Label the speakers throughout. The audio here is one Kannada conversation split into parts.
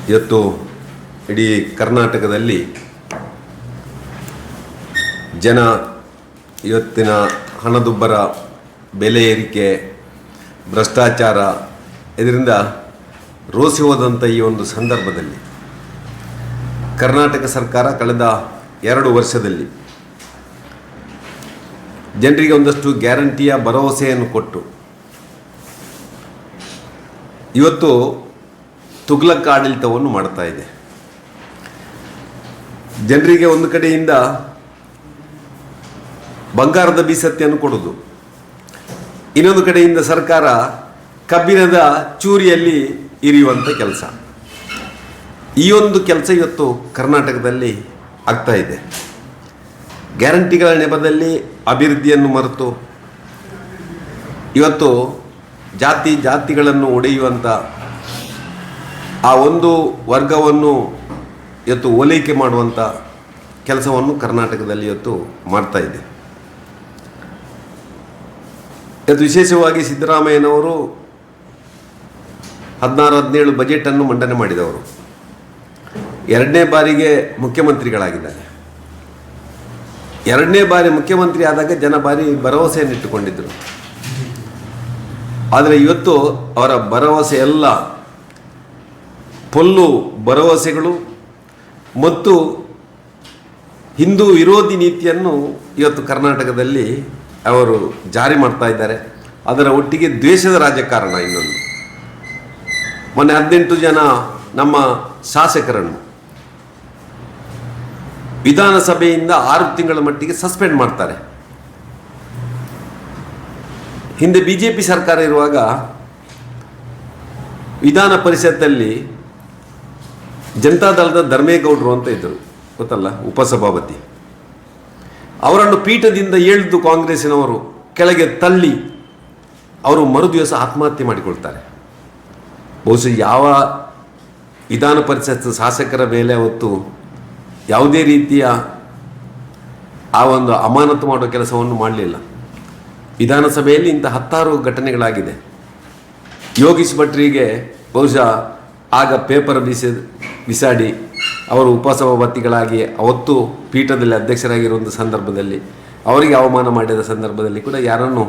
Speaker 1: ಇವತ್ತು ಇಡೀ ಕರ್ನಾಟಕದಲ್ಲಿ ಜನ ಇವತ್ತಿನ ಹಣದುಬ್ಬರ, ಬೆಲೆ ಏರಿಕೆ, ಭ್ರಷ್ಟಾಚಾರ ಇದರಿಂದ ರೋಸಿ ಹೋದಂಥ ಈ ಒಂದು ಸಂದರ್ಭದಲ್ಲಿ ಕರ್ನಾಟಕ ಸರ್ಕಾರ ಕಳೆದ 2 ವರ್ಷದಲ್ಲಿ ಜನರಿಗೆ ಒಂದಷ್ಟು ಗ್ಯಾರಂಟಿಯ ಭರವಸೆಯನ್ನು ಕೊಟ್ಟು ಇವತ್ತು ತುಗ್ಲಕ್ ಆಡಳಿತವನ್ನು ಮಾಡ್ತಾ ಇದೆ. ಜನರಿಗೆ ಒಂದು ಕಡೆಯಿಂದ ಬಂಗಾರದ ಬೀಸತ್ತೆಯನ್ನು ಕೊಡೋದು, ಇನ್ನೊಂದು ಕಡೆಯಿಂದ ಸರ್ಕಾರ ಕಬ್ಬಿಣದ ಚೂರಿಯಲ್ಲಿ ಇರಿಯುವಂಥ ಕೆಲಸ. ಈ ಒಂದು ಕೆಲಸ ಇವತ್ತು ಕರ್ನಾಟಕದಲ್ಲಿ ಆಗ್ತಾ ಇದೆ. ಗ್ಯಾರಂಟಿಗಳ ನೆಪದಲ್ಲಿ ಅಭಿವೃದ್ಧಿಯನ್ನು ಮರೆತು ಇವತ್ತು ಜಾತಿಗಳನ್ನು ಒಡೆಯುವಂಥ ಆ ಒಂದು ವರ್ಗವನ್ನು ಇವತ್ತು ಓಲೈಕೆ ಮಾಡುವಂಥ ಕೆಲಸವನ್ನು ಕರ್ನಾಟಕದಲ್ಲಿ ಇವತ್ತು ಮಾಡ್ತಾ ಇದೆ. ಇವತ್ತು ವಿಶೇಷವಾಗಿ ಸಿದ್ದರಾಮಯ್ಯನವರು 16-17 ಬಜೆಟನ್ನು ಮಂಡನೆ ಮಾಡಿದವರು. 2ನೇ ಬಾರಿಗೆ ಮುಖ್ಯಮಂತ್ರಿಗಳಾಗಿದ್ದಾರೆ. 2ನೇ ಬಾರಿ ಮುಖ್ಯಮಂತ್ರಿ ಆದಾಗ ಜನ ಭಾರಿ ಭರವಸೆಯನ್ನು ಇಟ್ಟುಕೊಂಡಿದ್ದರು. ಆದರೆ ಇವತ್ತು ಅವರ ಭರವಸೆ ಎಲ್ಲ ಪೊಲ್ಲು ಭರವಸೆಗಳು ಮತ್ತು ಹಿಂದೂ ವಿರೋಧಿ ನೀತಿಯನ್ನು ಇವತ್ತು ಕರ್ನಾಟಕದಲ್ಲಿ ಅವರು ಜಾರಿ ಮಾಡ್ತಾ ಇದ್ದಾರೆ. ಅದರ ಒಟ್ಟಿಗೆ ದ್ವೇಷದ ರಾಜಕಾರಣ. ಇನ್ನೊಂದು ಮೊನ್ನೆ 18 ಜನ ನಮ್ಮ ಶಾಸಕರನ್ನು ವಿಧಾನಸಭೆಯಿಂದ 6 ತಿಂಗಳ ಮಟ್ಟಿಗೆ ಸಸ್ಪೆಂಡ್ ಮಾಡ್ತಾರೆ. ಹಿಂದೆ BJP ಸರ್ಕಾರ ಇರುವಾಗ ವಿಧಾನ ಪರಿಷತ್ತಲ್ಲಿ ಜನತಾದಳದ ಧರ್ಮೇಗೌಡರು ಅಂತ ಇದ್ದರು, ಗೊತ್ತಲ್ಲ, ಉಪಸಭಾಪತಿ. ಅವರನ್ನು ಪೀಠದಿಂದ ಎಳೆದು ಕಾಂಗ್ರೆಸ್ಸಿನವರು ಕೆಳಗೆ ತಳ್ಳಿ ಅವರು ಮರುದಿವಸ ಆತ್ಮಹತ್ಯೆ ಮಾಡಿಕೊಳ್ತಾರೆ. ಬಹುಶಃ ಯಾವ ವಿಧಾನ ಪರಿಷತ್ ಶಾಸಕರ ಮೇಲೆ ಅವತ್ತು ಯಾವುದೇ ರೀತಿಯ ಆ ಒಂದು ಅಮಾನತು ಮಾಡೋ ಕೆಲಸವನ್ನು ಮಾಡಲಿಲ್ಲ. ವಿಧಾನಸಭೆಯಲ್ಲಿ ಇಂಥ 10 ಘಟನೆಗಳಾಗಿದೆ. ಯೋಗೀಶ್ ಭಟ್ರಿಗೆ ಬಹುಶಃ ಆಗ ಪೇಪರ್ ಬಿಸಾಡಿ ಅವರು ಉಪಸಭಾಪತಿಗಳಾಗಿ ಅವತ್ತು ಪೀಠದಲ್ಲಿ ಅಧ್ಯಕ್ಷರಾಗಿರುವಂಥ ಸಂದರ್ಭದಲ್ಲಿ ಅವರಿಗೆ ಅವಮಾನ ಮಾಡಿದ ಸಂದರ್ಭದಲ್ಲಿ ಕೂಡ ಯಾರನ್ನು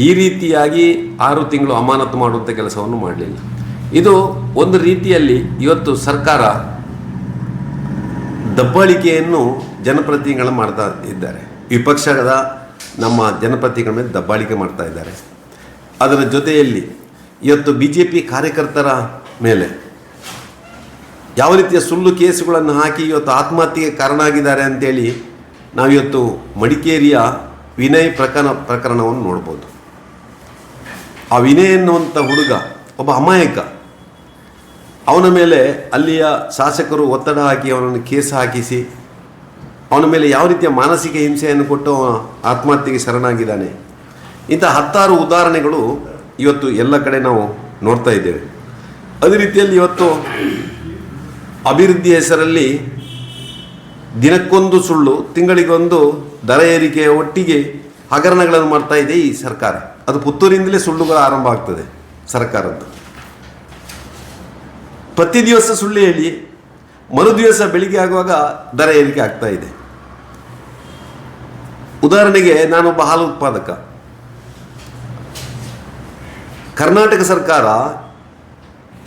Speaker 1: ಈ ರೀತಿಯಾಗಿ 6 ತಿಂಗಳು ಅಮಾನತು ಮಾಡುವಂಥ ಕೆಲಸವನ್ನು ಮಾಡಲಿಲ್ಲ. ಇದು ಒಂದು ರೀತಿಯಲ್ಲಿ ಇವತ್ತು ಸರ್ಕಾರ ದಬ್ಬಾಳಿಕೆಯನ್ನು ಜನಪ್ರತಿನಿಧಿಗಳು ಮಾಡ್ತಾ ಇದ್ದಾರೆ. ವಿಪಕ್ಷದ ನಮ್ಮ ಜನಪ್ರತಿನಿಧಿಗಳ ಮೇಲೆ ದಬ್ಬಾಳಿಕೆ ಮಾಡ್ತಾ ಇದ್ದಾರೆ. ಅದರ ಜೊತೆಯಲ್ಲಿ ಇವತ್ತು BJP ಕಾರ್ಯಕರ್ತರ ಮೇಲೆ ಯಾವ ರೀತಿಯ ಸುಳ್ಳು ಕೇಸುಗಳನ್ನು ಹಾಕಿ ಇವತ್ತು ಆತ್ಮಹತ್ಯೆಗೆ ಕಾರಣ ಆಗಿದ್ದಾರೆ ಅಂತೇಳಿ ನಾವಿವತ್ತು ಮಡಿಕೇರಿಯ ವಿನಯ್ ಪ್ರಕರಣವನ್ನು ನೋಡ್ಬೋದು. ಆ ವಿನಯ್ ಎನ್ನುವಂಥ ಹುಡುಗ ಒಬ್ಬ ಅಮಾಯಕ. ಅವನ ಮೇಲೆ ಅಲ್ಲಿಯ ಶಾಸಕರು ಒತ್ತಡ ಹಾಕಿ ಅವನನ್ನು ಕೇಸ್ ಹಾಕಿಸಿ ಅವನ ಮೇಲೆ ಯಾವ ರೀತಿಯ ಮಾನಸಿಕ ಹಿಂಸೆಯನ್ನು ಕೊಟ್ಟು ಆತ್ಮಹತ್ಯೆಗೆ ಶರಣಾಗಿದ್ದಾನೆ. ಇಂಥ 10 ಉದಾಹರಣೆಗಳು ಇವತ್ತು ಎಲ್ಲ ಕಡೆ ನಾವು ನೋಡ್ತಾ ಇದ್ದೇವೆ. ಅದೇ ರೀತಿಯಲ್ಲಿ ಇವತ್ತು ಅಭಿವೃದ್ಧಿ ಹೆಸರಲ್ಲಿ ದಿನಕ್ಕೊಂದು ಸುಳ್ಳು, ತಿಂಗಳಿಗೊಂದು ದರ ಏರಿಕೆಯ ಒಟ್ಟಿಗೆ ಹಗರಣಗಳನ್ನು ಮಾಡ್ತಾ ಇದೆ ಈ ಸರ್ಕಾರ. ಅದು ಪುತ್ತೂರಿಂದಲೇ ಸುಳ್ಳುಗಳು ಆರಂಭ ಆಗ್ತದೆ ಸರ್ಕಾರದ್ದು. ಪ್ರತಿ ದಿವಸ ಸುಳ್ಳು ಹೇಳಿ ಮರುದಿವಸ ಬೆಳಿಗ್ಗೆ ಆಗುವಾಗ ದರ ಏರಿಕೆ ಆಗ್ತಾ ಇದೆ. ಉದಾಹರಣೆಗೆ ನಾನೊಬ್ಬ ಹಾಲು ಉತ್ಪಾದಕ. ಕರ್ನಾಟಕ ಸರ್ಕಾರ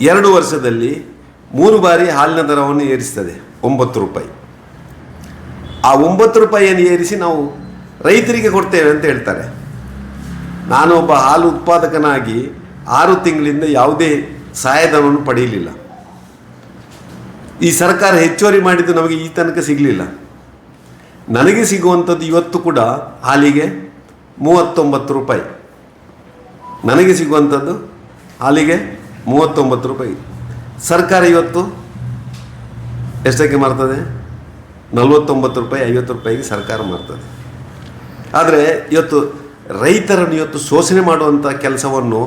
Speaker 1: 2 ವರ್ಷದಲ್ಲಿ 3 ಬಾರಿ ಹಾಲಿನ ದರವನ್ನು ಏರಿಸ್ತದೆ, 9 ರೂಪಾಯಿ. ಆ 9 ರೂಪಾಯಿಯನ್ನು ಏರಿಸಿ ನಾವು ರೈತರಿಗೆ ಕೊಡ್ತೇವೆ ಅಂತ ಹೇಳ್ತಾರೆ. ನಾನು ಒಬ್ಬ ಹಾಲು ಉತ್ಪಾದಕನಾಗಿ 6 ತಿಂಗಳಿಂದ ಯಾವುದೇ ಸಹಾಯಧನವನ್ನು ಪಡೆಯಲಿಲ್ಲ. ಈ ಸರ್ಕಾರ ಹೆಚ್ಚುವರಿ ಮಾಡಿದ್ದು ನಮಗೆ ಈ ತನಕ ಸಿಗಲಿಲ್ಲ. ನನಗೆ ಸಿಗುವಂಥದ್ದು ಇವತ್ತು ಕೂಡ ಹಾಲಿಗೆ 39 ರೂಪಾಯಿ. ನನಗೆ ಸಿಗುವಂಥದ್ದು ಹಾಲಿಗೆ 39 ರೂಪಾಯಿ. ಸರ್ಕಾರ ಇವತ್ತು ಎಷ್ಟಕ್ಕೆ ಮಾರ್ತದೆ? 49 ರೂಪಾಯಿ, 50 ರೂಪಾಯಿಗೆ ಸರ್ಕಾರ ಮಾರ್ತದೆ. ಆದರೆ ಇವತ್ತು ರೈತರನ್ನು ಇವತ್ತು ಶೋಷಣೆ ಮಾಡುವಂಥ ಕೆಲಸವನ್ನು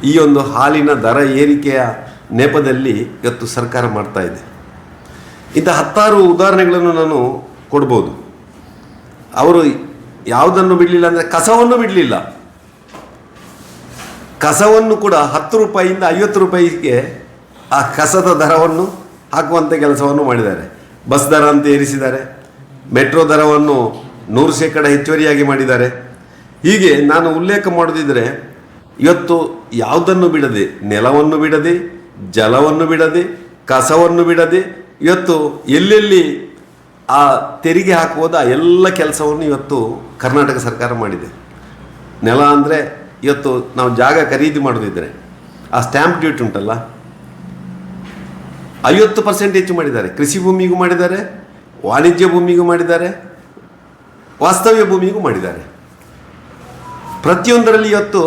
Speaker 1: ಈ ಒಂದು ಹಾಲಿನ ದರ ಏರಿಕೆಯ ನೆಪದಲ್ಲಿ ಇವತ್ತು ಸರ್ಕಾರ ಮಾಡ್ತಾ ಇದೆ. ಇಂಥ 10 ಉದಾಹರಣೆಗಳನ್ನು ನಾನು ಕೊಡ್ಬೋದು. ಅವರು ಯಾವುದನ್ನು ಬಿಡಲಿಲ್ಲ ಅಂದರೆ ಕಸವನ್ನು ಬಿಡಲಿಲ್ಲ. ಕಸವನ್ನು ಕೂಡ 10 ರೂಪಾಯಿಯಿಂದ 50 ರೂಪಾಯಿಗೆ ಆ ಕಸದ ದರವನ್ನು ಹಾಕುವಂಥ ಕೆಲಸವನ್ನು ಮಾಡಿದ್ದಾರೆ. ಬಸ್ ದರ ಅಂತ ಏರಿಸಿದ್ದಾರೆ, ಮೆಟ್ರೋ ದರವನ್ನು 100% ಹೆಚ್ಚುವರಿಯಾಗಿ ಮಾಡಿದ್ದಾರೆ. ಹೀಗೆ ನಾನು ಉಲ್ಲೇಖ ಮಾಡೋದಿದ್ದರೆ ಇವತ್ತು ಯಾವುದನ್ನು ಬಿಡದೆ, ನೆಲವನ್ನು ಬಿಡದೆ, ಜಲವನ್ನು ಬಿಡದೆ, ಕಸವನ್ನು ಬಿಡದೆ, ಇವತ್ತು ಎಲ್ಲೆಲ್ಲಿ ಆ ತೆರಿಗೆ ಹಾಕುವುದು ಆ ಎಲ್ಲ ಕೆಲಸವನ್ನು ಇವತ್ತು ಕರ್ನಾಟಕ ಸರ್ಕಾರ ಮಾಡಿದೆ. ನೆಲ ಅಂದರೆ ಇವತ್ತು ನಾವು ಜಾಗ ಖರೀದಿ ಮಾಡೋದಿದ್ದರೆ ಆ ಸ್ಟ್ಯಾಂಪ್ ಡ್ಯೂಟಿ ಉಂಟಲ್ಲ, 50% ಹೆಚ್ಚು ಮಾಡಿದ್ದಾರೆ. ಕೃಷಿ ಭೂಮಿಗೂ ಮಾಡಿದ್ದಾರೆ, ವಾಣಿಜ್ಯ ಭೂಮಿಗೂ ಮಾಡಿದ್ದಾರೆ, ವಾಸ್ತವ್ಯ ಭೂಮಿಗೂ ಮಾಡಿದ್ದಾರೆ. ಪ್ರತಿಯೊಂದರಲ್ಲಿ ಇವತ್ತು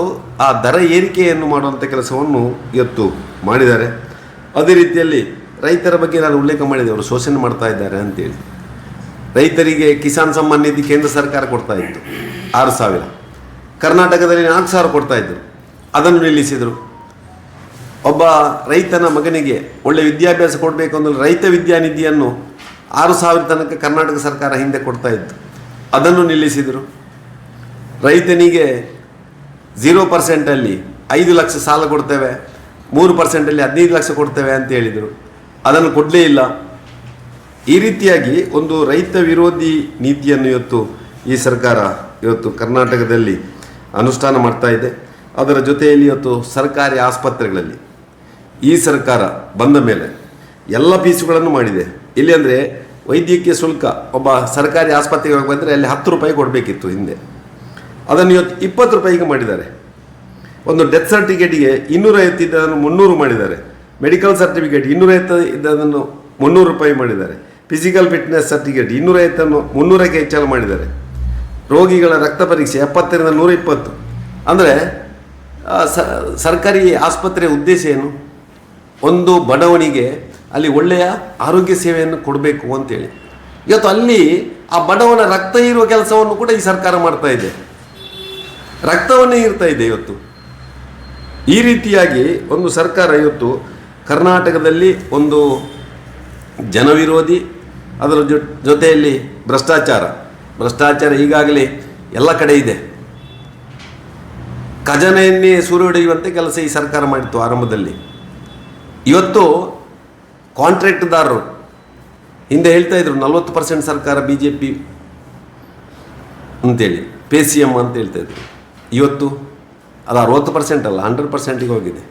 Speaker 1: ಆ ದರ ಏರಿಕೆಯನ್ನು ಮಾಡುವಂಥ ಕೆಲಸವನ್ನು ಇವತ್ತು ಮಾಡಿದ್ದಾರೆ. ಅದೇ ರೀತಿಯಲ್ಲಿ ರೈತರ ಬಗ್ಗೆ ನಾನು ಉಲ್ಲೇಖ ಮಾಡಿದೆ, ಅವರು ಶೋಷಣೆ ಮಾಡ್ತಾ ಇದ್ದಾರೆ ಅಂತೇಳಿ. ರೈತರಿಗೆ ಕಿಸಾನ್ ಸಮ್ಮಾನ್ ನಿಧಿ ಕೇಂದ್ರ ಸರ್ಕಾರ ಕೊಡ್ತಾ ಇತ್ತು 6,000, ಕರ್ನಾಟಕದಲ್ಲಿ 4,000 ಕೊಡ್ತಾ ಇದ್ದರು, ಅದನ್ನು ನಿಲ್ಲಿಸಿದರು. ಒಬ್ಬ ರೈತನ ಮಗನಿಗೆ ಒಳ್ಳೆ ವಿದ್ಯಾಭ್ಯಾಸ ಕೊಡಬೇಕು ಅಂದ್ರೆ ರೈತ ವಿದ್ಯಾನಿಧಿಯನ್ನು 6,000 ತನಕ ಕರ್ನಾಟಕ ಸರ್ಕಾರ ಹಿಂದೆ ಕೊಡ್ತಾ ಇತ್ತು, ಅದನ್ನು ನಿಲ್ಲಿಸಿದರು. ರೈತನಿಗೆ 0% 5 ಲಕ್ಷ ಸಾಲ ಕೊಡ್ತೇವೆ, 3% 15 ಲಕ್ಷ ಕೊಡ್ತೇವೆ ಅಂತ ಹೇಳಿದರು, ಅದನ್ನು ಕೊಡಲೇ ಇಲ್ಲ. ಈ ರೀತಿಯಾಗಿ ಒಂದು ರೈತ ವಿರೋಧಿ ನೀತಿಯನ್ನು ಇವತ್ತು ಈ ಸರ್ಕಾರ ಇವತ್ತು ಕರ್ನಾಟಕದಲ್ಲಿ ಅನುಷ್ಠಾನ ಮಾಡ್ತಾ ಇದೆ. ಅದರ ಜೊತೆಯಲ್ಲಿ ಇವತ್ತು ಸರ್ಕಾರಿ ಆಸ್ಪತ್ರೆಗಳಲ್ಲಿ ಈ ಸರ್ಕಾರ ಬಂದ ಮೇಲೆ ಎಲ್ಲ ಫೀಸುಗಳನ್ನು ಮಾಡಿದೆ. ಇಲ್ಲಿ ಅಂದರೆ ವೈದ್ಯಕೀಯ ಶುಲ್ಕ ಒಬ್ಬ ಸರ್ಕಾರಿ ಆಸ್ಪತ್ರೆಗೆ ಹೋಗಿ ಬಂದರೆ ಅಲ್ಲಿ 10 ರೂಪಾಯಿ ಕೊಡಬೇಕಿತ್ತು ಹಿಂದೆ, ಅದನ್ನು ಇವತ್ತು 20 ರೂಪಾಯಿಗೆ ಮಾಡಿದ್ದಾರೆ. ಒಂದು ಡೆತ್ ಸರ್ಟಿಫಿಕೇಟಿಗೆ 250 ಇದ್ದದನ್ನು 300 ಮಾಡಿದ್ದಾರೆ. ಮೆಡಿಕಲ್ ಸರ್ಟಿಫಿಕೇಟ್ 250 ಇದ್ದದನ್ನು 300 ರೂಪಾಯಿ ಮಾಡಿದ್ದಾರೆ. ಫಿಸಿಕಲ್ ಫಿಟ್ನೆಸ್ ಸರ್ಟಿಫಿಕೇಟ್ 250 300ಕ್ಕೆ ಹೆಚ್ಚಳ ಮಾಡಿದ್ದಾರೆ. ರೋಗಿಗಳ ರಕ್ತ ಪರೀಕ್ಷೆ 70ರಿಂದ 120. ಅಂದರೆ ಸರ್ಕಾರಿ ಆಸ್ಪತ್ರೆಯ ಉದ್ದೇಶ ಏನು? ಒಂದು ಬಡವನಿಗೆ ಅಲ್ಲಿ ಒಳ್ಳೆಯ ಆರೋಗ್ಯ ಸೇವೆಯನ್ನು ಕೊಡಬೇಕು ಅಂತೇಳಿ. ಇವತ್ತು ಅಲ್ಲಿ ಆ ಬಡವನ ರಕ್ತ ಇರುವ ಕೆಲಸವನ್ನು ಕೂಡ ಈ ಸರ್ಕಾರ ಮಾಡ್ತಾ ಇದೆ, ರಕ್ತವನ್ನೇ ಇರ್ತಾ ಇದೆ ಇವತ್ತು. ಈ ರೀತಿಯಾಗಿ ಒಂದು ಸರ್ಕಾರ ಇವತ್ತು ಕರ್ನಾಟಕದಲ್ಲಿ ಒಂದು ಜನವಿರೋಧಿ, ಅದರ ಜೊತೆಯಲ್ಲಿ ಭ್ರಷ್ಟಾಚಾರ ಈಗಾಗಲೇ ಎಲ್ಲ ಕಡೆ ಇದೆ. ಖಜಾನೆಯನ್ನೇ ಸೂರೆಹಿಡಿಯುವಂತೆ ಕೆಲಸ ಈ ಸರ್ಕಾರ ಮಾಡಿತ್ತು ಆರಂಭದಲ್ಲಿ. ಇವತ್ತು ಕಾಂಟ್ರಾಕ್ಟ್ದಾರರು ಹಿಂದೆ ಹೇಳ್ತಾ ಇದ್ರು 40% ಸರ್ಕಾರ BJP ಅಂತೇಳಿ, PCM ಅಂತ ಹೇಳ್ತಾ ಇದ್ರು. ಇವತ್ತು ಅದು 60% ಅಲ್ಲ, 100%ಗೆ ಹೋಗಿದೆ.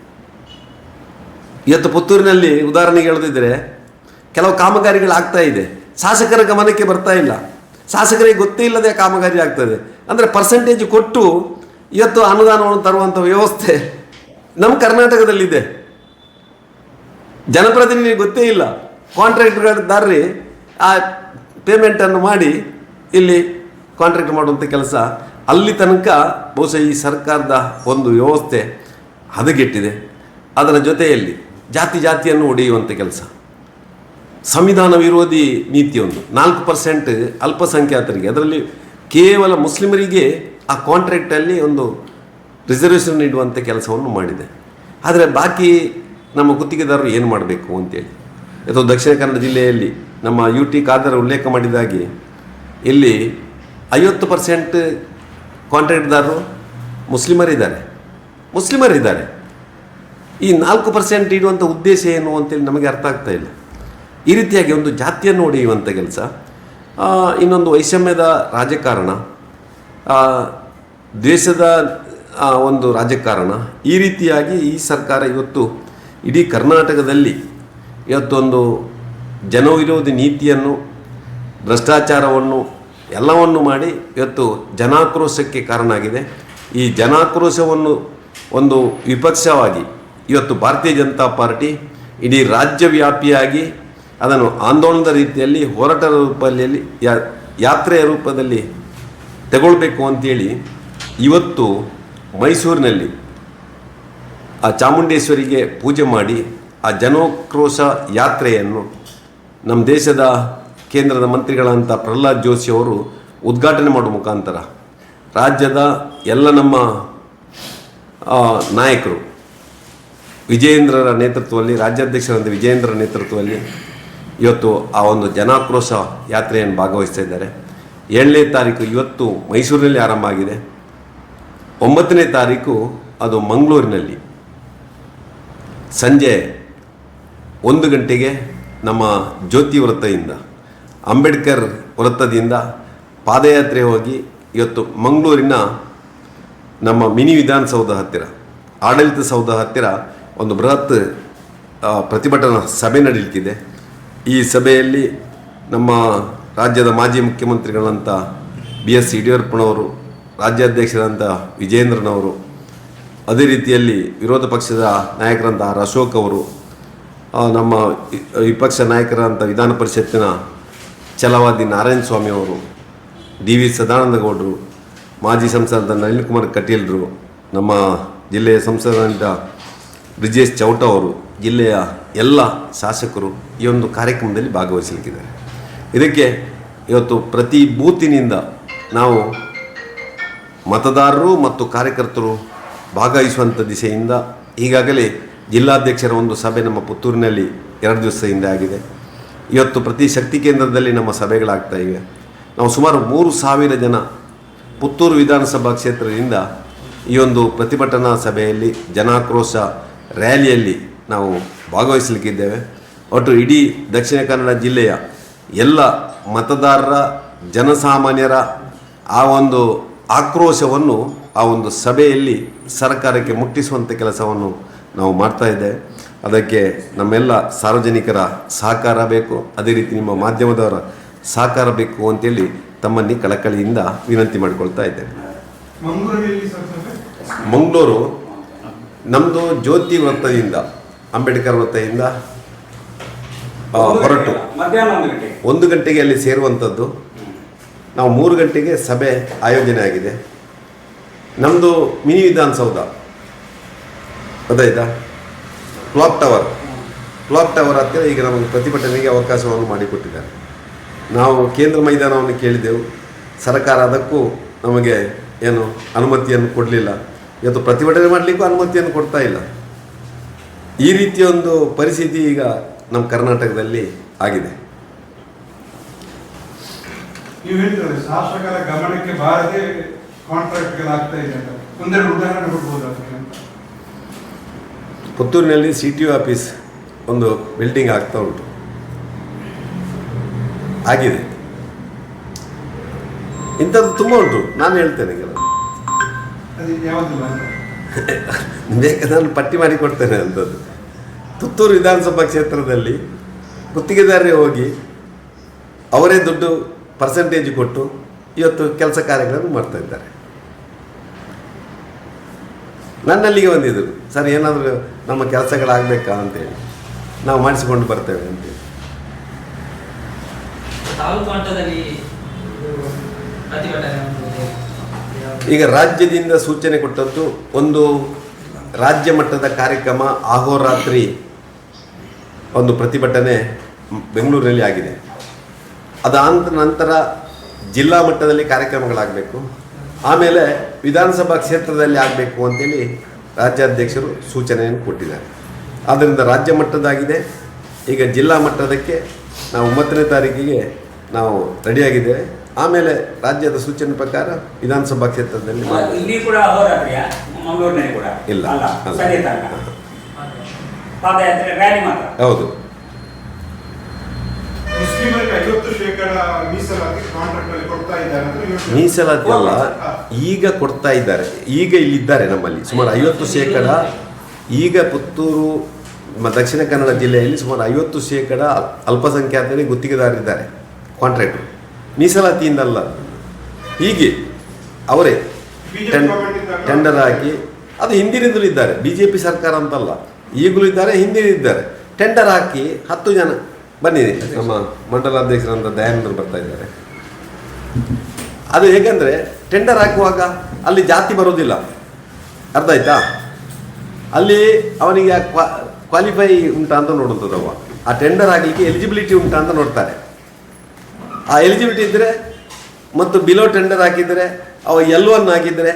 Speaker 1: ಇವತ್ತು ಪುತ್ತೂರಿನಲ್ಲಿ ಉದಾಹರಣೆಗೆ ಹೇಳದಿದ್ದರೆ ಕೆಲವು ಕಾಮಗಾರಿಗಳು ಆಗ್ತಾ ಇದೆ, ಶಾಸಕರ ಗಮನಕ್ಕೆ ಬರ್ತಾ ಇಲ್ಲ, ಶಾಸಕರಿಗೆ ಗೊತ್ತೇ ಇಲ್ಲದೆ ಕಾಮಗಾರಿ ಆಗ್ತದೆ. ಅಂದರೆ ಪರ್ಸೆಂಟೇಜ್ ಕೊಟ್ಟು ಇವತ್ತು ಅನುದಾನವನ್ನು ತರುವಂಥ ವ್ಯವಸ್ಥೆ ನಮ್ಮ ಕರ್ನಾಟಕದಲ್ಲಿದೆ. ಜನಪ್ರತಿನಿಧಿಗೆ ಗೊತ್ತೇ ಇಲ್ಲ, ಕಾಂಟ್ರಾಕ್ಟ್ದಾರರೇ ಆ ಪೇಮೆಂಟನ್ನು ಮಾಡಿ ಇಲ್ಲಿ ಕಾಂಟ್ರಾಕ್ಟ್ ಮಾಡುವಂಥ ಕೆಲಸ. ಅಲ್ಲಿ ತನಕ ಬಹುಶಃ ಈ ಸರ್ಕಾರದ ಒಂದು ವ್ಯವಸ್ಥೆ ಹದಗೆಟ್ಟಿದೆ. ಅದರ ಜೊತೆಯಲ್ಲಿ ಜಾತಿಯನ್ನು ಒಡೆಯುವಂಥ ಕೆಲಸ, ಸಂವಿಧಾನ ವಿರೋಧಿ ನೀತಿಯೊಂದು. 4% ಅಲ್ಪಸಂಖ್ಯಾತರಿಗೆ, ಅದರಲ್ಲಿ ಕೇವಲ ಮುಸ್ಲಿಮರಿಗೆ ಆ ಕಾಂಟ್ರಾಕ್ಟಲ್ಲಿ ಒಂದು ರಿಸರ್ವೇಷನ್ ನೀಡುವಂಥ ಕೆಲಸವನ್ನು ಮಾಡಿದೆ. ಆದರೆ ಬಾಕಿ ನಮ್ಮ ಗುತ್ತಿಗೆದಾರರು ಏನು ಮಾಡಬೇಕು ಅಂತೇಳಿ. ಅಥವಾ ದಕ್ಷಿಣ ಕನ್ನಡ ಜಿಲ್ಲೆಯಲ್ಲಿ ನಮ್ಮ UT ಖಾದರ್ ಉಲ್ಲೇಖ ಮಾಡಿದಾಗೆ ಇಲ್ಲಿ 50% ಕಾಂಟ್ರಾಕ್ಟ್ದಾರರು ಮುಸ್ಲಿಮರಿದ್ದಾರೆ. ಈ 4% ಇಡುವಂಥ ಉದ್ದೇಶ ಏನು ಅಂತೇಳಿ ನಮಗೆ ಅರ್ಥ ಆಗ್ತಾ ಇಲ್ಲ. ಈ ರೀತಿಯಾಗಿ ಒಂದು ಜಾತಿಯನ್ನು ಒಡೆಯುವಂಥ ಕೆಲಸ, ಇನ್ನೊಂದು ವೈಷಮ್ಯದ ರಾಜಕಾರಣ, ದ್ವೇಷದ ಒಂದು ರಾಜಕಾರಣ. ಈ ರೀತಿಯಾಗಿ ಈ ಸರ್ಕಾರ ಇವತ್ತು ಇಡೀ ಕರ್ನಾಟಕದಲ್ಲಿ ಇವತ್ತೊಂದು ಜನವಿರೋಧಿ ನೀತಿಯನ್ನು, ಭ್ರಷ್ಟಾಚಾರವನ್ನು ಎಲ್ಲವನ್ನು ಮಾಡಿ ಇವತ್ತು ಜನಾಕ್ರೋಶಕ್ಕೆ ಕಾರಣ ಆಗಿದೆ. ಈ ಜನಾಕ್ರೋಶವನ್ನು ಒಂದು ವಿಪಕ್ಷವಾಗಿ ಇವತ್ತು ಭಾರತೀಯ ಜನತಾ ಪಾರ್ಟಿ ಇಡೀ ರಾಜ್ಯವ್ಯಾಪಿಯಾಗಿ ಅದನ್ನು ಆಂದೋಲನದ ರೀತಿಯಲ್ಲಿ, ಹೋರಾಟದ ರೂಪದಲ್ಲಿ, ಯಾತ್ರೆಯ ರೂಪದಲ್ಲಿ ತಗೊಳ್ಬೇಕು ಅಂತೇಳಿ ಇವತ್ತು ಮೈಸೂರಿನಲ್ಲಿ ಆ ಚಾಮುಂಡೇಶ್ವರಿಗೆ ಪೂಜೆ ಮಾಡಿ ಆ ಜನಾಕ್ರೋಶ ಯಾತ್ರೆಯನ್ನು ನಮ್ಮ ದೇಶದ ಕೇಂದ್ರದ ಮಂತ್ರಿಗಳಂಥ ಪ್ರಹ್ಲಾದ್ ಜೋಶಿ ಅವರು ಉದ್ಘಾಟನೆ ಮಾಡುವ ಮುಖಾಂತರ ರಾಜ್ಯದ ಎಲ್ಲ ನಮ್ಮ ನಾಯಕರು ವಿಜಯೇಂದ್ರರ ನೇತೃತ್ವದಲ್ಲಿ, ರಾಜ್ಯಾಧ್ಯಕ್ಷರಾದ ವಿಜಯೇಂದ್ರ ನೇತೃತ್ವದಲ್ಲಿ ಇವತ್ತು ಆ ಒಂದು ಜನಾಕ್ರೋಶ ಯಾತ್ರೆಯನ್ನು ಭಾಗವಹಿಸ್ತಾ ಇದ್ದಾರೆ. 7ನೇ ತಾರೀಕು ಇವತ್ತು ಮೈಸೂರಿನಲ್ಲಿ ಆರಂಭ ಆಗಿದೆ. 9ನೇ ತಾರೀಕು ಅದು ಮಂಗಳೂರಿನಲ್ಲಿ ಸಂಜೆ 1 ಗಂಟೆಗೆ ನಮ್ಮ ಜ್ಯೋತಿ ವೃತ್ತದಿಂದ ಅಂಬೇಡ್ಕರ್ ವೃತ್ತದಿಂದ ಪಾದಯಾತ್ರೆ ಹೋಗಿ ಇವತ್ತು ಮಂಗಳೂರಿನ ನಮ್ಮ ಮಿನಿ ವಿಧಾನಸೌಧ ಹತ್ತಿರ ಆಡಳಿತ ಸೌಧ ಹತ್ತಿರ ಒಂದು ಬೃಹತ್ ಪ್ರತಿಭಟನಾ ಸಭೆ ನಡೆಯಲಿಕ್ಕಿದೆ. ಈ ಸಭೆಯಲ್ಲಿ ನಮ್ಮ ರಾಜ್ಯದ ಮಾಜಿ ಮುಖ್ಯಮಂತ್ರಿಗಳಂಥ BS ಯಡಿಯೂರಪ್ಪನವರು, ರಾಜ್ಯಾಧ್ಯಕ್ಷರಂಥ ವಿಜೇಂದ್ರನವರು, ಅದೇ ರೀತಿಯಲ್ಲಿ ವಿರೋಧ ಪಕ್ಷದ ನಾಯಕರಂಥ ಅಶೋಕ್ ಅವರು, ನಮ್ಮ ವಿಪಕ್ಷ ನಾಯಕರಂಥ ವಿಧಾನ ಪರಿಷತ್ತಿನ ಛಲವಾದಿ ನಾರಾಯಣ ಸ್ವಾಮಿ ಅವರು, DV ಸದಾನಂದ ಗೌಡರು, ಮಾಜಿ ಸಂಸದ ನಳಿನ್ ಕುಮಾರ್ ಕಟೀಲ್ರು, ನಮ್ಮ ಜಿಲ್ಲೆಯ ಸಂಸದರಾದ ಬ್ರಿಜೇಶ್ ಚೌಟ ಅವರು, ಜಿಲ್ಲೆಯ ಎಲ್ಲ ಶಾಸಕರು ಈ ಒಂದು ಕಾರ್ಯಕ್ರಮದಲ್ಲಿ ಭಾಗವಹಿಸಲಿಕ್ಕಿದ್ದಾರೆ. ಇದಕ್ಕೆ ಇವತ್ತು ಪ್ರತಿ ಬೂತಿನಿಂದ ನಾವು ಮತದಾರರು ಮತ್ತು ಕಾರ್ಯಕರ್ತರು ಭಾಗವಹಿಸುವಂಥ ದಿಸೆಯಿಂದ ಈಗಾಗಲೇ ಜಿಲ್ಲಾಧ್ಯಕ್ಷರ ಒಂದು ಸಭೆ ನಮ್ಮ ಪುತ್ತೂರಿನಲ್ಲಿ 2 ದಿವಸ ಹಿಂದೆ ಆಗಿದೆ. ಇವತ್ತು ಪ್ರತಿ ಶಕ್ತಿ ಕೇಂದ್ರದಲ್ಲಿ ನಮ್ಮ ಸಭೆಗಳಾಗ್ತಾ ಇವೆ. ನಾವು ಸುಮಾರು 3,000 ಜನ ಪುತ್ತೂರು ವಿಧಾನಸಭಾ ಕ್ಷೇತ್ರದಿಂದ ಈ ಒಂದು ಪ್ರತಿಭಟನಾ ಸಭೆಯಲ್ಲಿ ಜನಾಕ್ರೋಶ ರ್ಯಾಲಿಯಲ್ಲಿ ನಾವು ಭಾಗವಹಿಸಲಿಕ್ಕಿದ್ದೇವೆ. ಒಟ್ಟು ಇಡೀ ದಕ್ಷಿಣ ಕನ್ನಡ ಜಿಲ್ಲೆಯ ಎಲ್ಲ ಮತದಾರರ, ಜನಸಾಮಾನ್ಯರ ಆ ಒಂದು ಆಕ್ರೋಶವನ್ನು ಆ ಒಂದು ಸಭೆಯಲ್ಲಿ ಸರ್ಕಾರಕ್ಕೆ ಮುಟ್ಟಿಸುವಂಥ ಕೆಲಸವನ್ನು ನಾವು ಮಾಡ್ತಾ ಇದ್ದೇವೆ. ಅದಕ್ಕೆ ನಮ್ಮೆಲ್ಲ ಸಾರ್ವಜನಿಕರ ಸಹಕಾರ ಬೇಕು, ಅದೇ ರೀತಿ ನಿಮ್ಮ ಮಾಧ್ಯಮದವರ ಸಹಕಾರ ಬೇಕು ಅಂತೇಳಿ ತಮ್ಮಲ್ಲಿ ಕಳಕಳಿಯಿಂದ ವಿನಂತಿ ಮಾಡಿಕೊಳ್ತಾ ಇದ್ದೇವೆ. ಮಂಗಳೂರು ನಮ್ಮದು ಜ್ಯೋತಿ ವೃತ್ತದಿಂದ ಅಂಬೇಡ್ಕರ್ ವೃತ್ತದಿಂದ ಹೊರಟು 1 ಗಂಟೆಗೆ ಅಲ್ಲಿ ಸೇರುವಂಥದ್ದು. ನಾವು 3 ಗಂಟೆಗೆ ಸಭೆ ಆಯೋಜನೆ ಆಗಿದೆ. ನಮ್ಮದು ಮಿನಿ ವಿಧಾನಸೌಧ ಗೊತ್ತಾಯ್ತಾ, ಕ್ಲಾಕ್ ಟವರ್ ಹತ್ತಿರ ಈಗ ನಮಗೆ ಪ್ರತಿಭಟನೆಗೆ ಅವಕಾಶವನ್ನು ಮಾಡಿಕೊಟ್ಟಿದ್ದಾರೆ. ನಾವು ಕೇಂದ್ರ ಮೈದಾನವನ್ನು ಕೇಳಿದೆವು, ಸರ್ಕಾರ ಅದಕ್ಕೂ ನಮಗೆ ಏನು ಅನುಮತಿಯನ್ನು ಕೊಡಲಿಲ್ಲ. ಇವತ್ತು ಪ್ರತಿಭಟನೆ ಮಾಡಲಿಕ್ಕೂ ಅನುಮತಿಯನ್ನು ಕೊಡ್ತಾ ಇಲ್ಲ. ಈ ರೀತಿಯ ಒಂದು ಪರಿಸ್ಥಿತಿ ಈಗ ನಮ್ಮ ಕರ್ನಾಟಕದಲ್ಲಿ ಆಗಿದೆ.
Speaker 2: ನೀವು ಹೇಳ್ತಾರೆ ಶಾಸಕರ ಗಮನಕ್ಕೆ ಬಾರದೆ ಕಾಂಟ್ರಾಕ್ಟ್ಗಳಾಗ್ತಾ ಇದೆ, ಒಂದೆರಡು ಉದಾಹರಣೆ ಕೊಡ್ಬೋದು?
Speaker 1: ಪುತ್ತೂರಿನಲ್ಲಿ CTO ಆಫೀಸ್ ಒಂದು ಬಿಲ್ಡಿಂಗ್ ಆಗ್ತಾ ಉಂಟು, ಆಗಿದೆ. ಇಂಥದ್ದು ತುಂಬ ಉಂಟು, ನಾನು ಹೇಳ್ತೇನೆ ಕೆಲವು. ಬೇಕಾದ್ರೆ ನಾನು ಪಟ್ಟಿ ಮಾಡಿ ಕೊಡ್ತೇನೆ ಅಂಥದ್ದು. ಪುತ್ತೂರು ವಿಧಾನಸಭಾ ಕ್ಷೇತ್ರದಲ್ಲಿ ಗುತ್ತಿಗೆದಾರರೇ ಹೋಗಿ ಅವರೇ ದುಡ್ಡು ಪರ್ಸೆಂಟೇಜ್ ಕೊಟ್ಟು ಇವತ್ತು ಕೆಲಸ ಕಾರ್ಯಗಳನ್ನು ಮಾಡ್ತಾ ಇದ್ದಾರೆ. ನನ್ನಲ್ಲಿಗೆ ಬಂದಿದ್ದರು, ಸರ್ ಏನಾದರೂ ನಮ್ಮ ಕೆಲಸಗಳಾಗಬೇಕಾ ಅಂತೇಳಿ, ನಾವು ಮಾಡಿಸಿಕೊಂಡು ಬರ್ತೇವೆ ಅಂತೇಳಿ. ಈಗ ರಾಜ್ಯದಿಂದ ಸೂಚನೆ ಕೊಟ್ಟದ್ದು ಒಂದು ರಾಜ್ಯ ಮಟ್ಟದ ಕಾರ್ಯಕ್ರಮ, ಅಹೋರಾತ್ರಿ ಒಂದು ಪ್ರತಿಭಟನೆ ಬೆಂಗಳೂರಿನಲ್ಲಿ ಆಗಿದೆ. ಅದಾದ ನಂತರ ಜಿಲ್ಲಾ ಮಟ್ಟದಲ್ಲಿ ಕಾರ್ಯಕ್ರಮಗಳಾಗಬೇಕು, ಆಮೇಲೆ ವಿಧಾನಸಭಾ ಕ್ಷೇತ್ರದಲ್ಲಿ ಆಗಬೇಕು ಅಂತೇಳಿ ರಾಜ್ಯಾಧ್ಯಕ್ಷರು ಸೂಚನೆಯನ್ನು ಕೊಟ್ಟಿದ್ದಾರೆ. ಆದ್ದರಿಂದ ರಾಜ್ಯ ಮಟ್ಟದಾಗಿದೆ. ಈಗ ಜಿಲ್ಲಾ ಮಟ್ಟದಕ್ಕೆ ನಾವು 9ನೇ ತಾರೀಕಿಗೆ ನಾವು ರೆಡಿಯಾಗಿದ್ದೇವೆ. ಆಮೇಲೆ ರಾಜ್ಯದ ಸೂಚನೆ ಪ್ರಕಾರ ವಿಧಾನಸಭಾ ಕ್ಷೇತ್ರದಲ್ಲಿ ಇಲ್ಲ. ಹೌದು, ಮೀಸಲಾತಿ ಅಲ್ಲ, ಈಗ ಕೊಡ್ತಾ ಇದ್ದಾರೆ. ಈಗ ಇಲ್ಲಿದ್ದಾರೆ ನಮ್ಮಲ್ಲಿ ಸುಮಾರು 50% ಈಗ ಪುತ್ತೂರು ದಕ್ಷಿಣ ಕನ್ನಡ ಜಿಲ್ಲೆಯಲ್ಲಿ ಸುಮಾರು 50% ಅಲ್ಪಸಂಖ್ಯಾತರಿಗೆ ಗುತ್ತಿಗೆದಾರರಿದ್ದಾರೆ, ಕಾಂಟ್ರಾಕ್ಟರ್. ಮೀಸಲಾತಿಯಿಂದಲ್ಲ, ಹೀಗೆ ಅವರೇ ಟೆಂಡರ್ ಹಾಕಿ, ಅದು ಹಿಂದಿನಿಂದಲೂ ಇದ್ದಾರೆ, BJP ಸರ್ಕಾರ ಅಂತಲ್ಲ, ಈಗಲೂ ಇದ್ದಾರೆ, ಹಿಂದಿನಿದ್ದಾರೆ. ಟೆಂಡರ್ ಹಾಕಿ 10 ಜನ ಬನ್ನಿ, ನಮ್ಮ ಮಂಡಲಾಧ್ಯಕ್ಷರಂತ ದಯಾನಂದರು ಬರ್ತಾ ಇದ್ದಾರೆ. ಅದು ಹೇಗೆಂದರೆ ಟೆಂಡರ್ ಹಾಕುವಾಗ ಅಲ್ಲಿ ಜಾತಿ ಬರೋದಿಲ್ಲ, ಅರ್ಥ ಆಯ್ತಾ? ಅಲ್ಲಿ ಅವನಿಗೆ ಕ್ವಾಲಿಫೈ ಉಂಟಾ ಅಂತ ನೋಡುವಂಥದ್ದವ. ಆ ಟೆಂಡರ್ ಆಗಲಿಕ್ಕೆ ಎಲಿಜಿಬಿಲಿಟಿ ಉಂಟಾ ಅಂತ ನೋಡ್ತಾರೆ. ಆ ಎಲಿಜಿಬಿಲಿಟಿ ಇದ್ದರೆ ಮತ್ತು ಬಿಲೋ ಟೆಂಡರ್ ಹಾಕಿದರೆ, ಅವ L1 ಆಗಿದ್ದರೆ